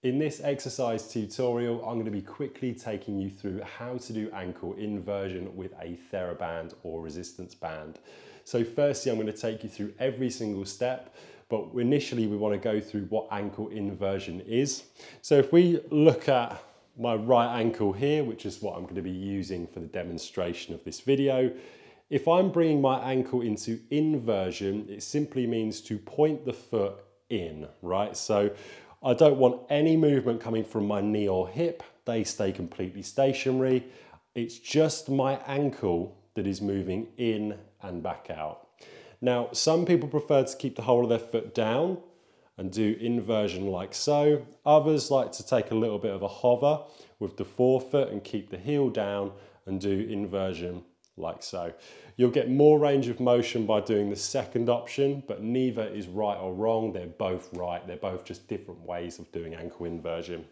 In this exercise tutorial, I'm going to be quickly taking you through how to do ankle inversion with a Theraband or resistance band. So firstly, I'm going to take you through every single step, but initially we want to go through what ankle inversion is. So if we look at my right ankle here, which is what I'm going to be using for the demonstration of this video, if I'm bringing my ankle into inversion, it simply means to point the foot in, right? So I don't want any movement coming from my knee or hip. They stay completely stationary. It's just my ankle that is moving in and back out. Now, some people prefer to keep the whole of their foot down and do inversion like so. Others like to take a little bit of a hover with the forefoot and keep the heel down and do inversion like so. You'll get more range of motion by doing the second option, but neither is right or wrong. They're both right. They're both just different ways of doing ankle inversion.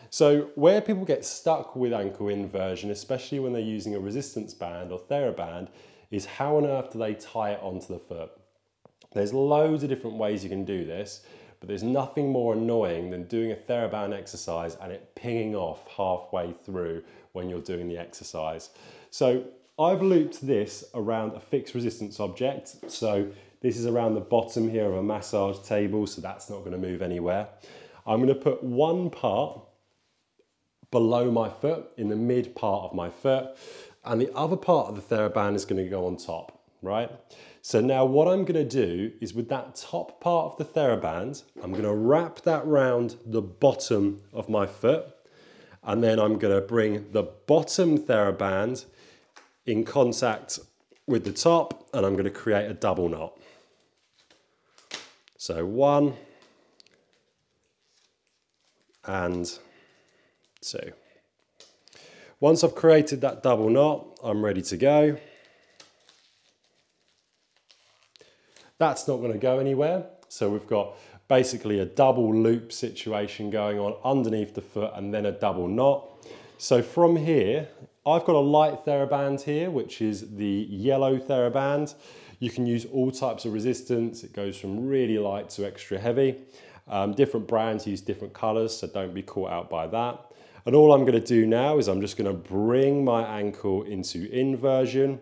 So where people get stuck with ankle inversion, especially when they're using a resistance band or Theraband, is how on earth do they tie it onto the foot? There's loads of different ways you can do this, but there's nothing more annoying than doing a Theraband exercise and it pinging off halfway through when you're doing the exercise. So I've looped this around a fixed resistance object. So this is around the bottom here of a massage table, so that's not going to move anywhere. I'm going to put one part below my foot, in the mid part of my foot, and the other part of the Theraband is going to go on top, right? So now what I'm going to do is with that top part of the Theraband, I'm going to wrap that round the bottom of my foot, and then I'm going to bring the bottom Theraband in contact with the top, and I'm going to create a double knot. So 1 and 2. Once I've created that double knot, I'm ready to go. That's not going to go anywhere. So we've got basically a double loop situation going on underneath the foot and then a double knot. So from here, I've got a light Theraband here, which is the yellow Theraband. You can use all types of resistance. It goes from really light to extra heavy. Different brands use different colors, so don't be caught out by that. And all I'm going to do now is I'm just going to bring my ankle into inversion,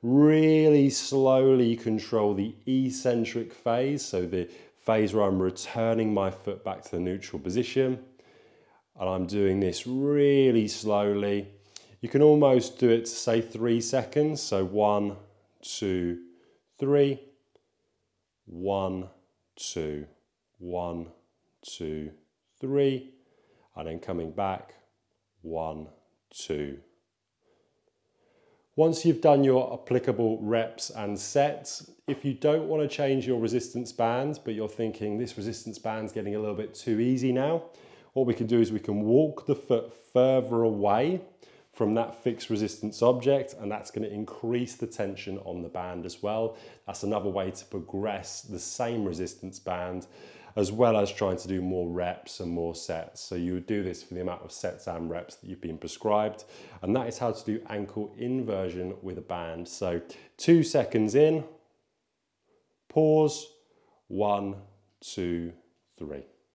really slowly control the eccentric phase, so the phase where I'm returning my foot back to the neutral position. And I'm doing this really slowly. You can almost do it to say 3 seconds. So 1, 2, 3, 1, 2, 1, 2, 3, and then coming back, 1, 2. Once you've done your applicable reps and sets, if you don't want to change your resistance band, but you're thinking this resistance band's getting a little bit too easy now, what we can do is we can walk the foot further away from that fixed resistance object, and that's going to increase the tension on the band as well. That's another way to progress the same resistance band, as well as trying to do more reps and more sets. So you would do this for the amount of sets and reps that you've been prescribed. And that is how to do ankle inversion with a band. So 2 seconds in, pause, 1, 2, 3.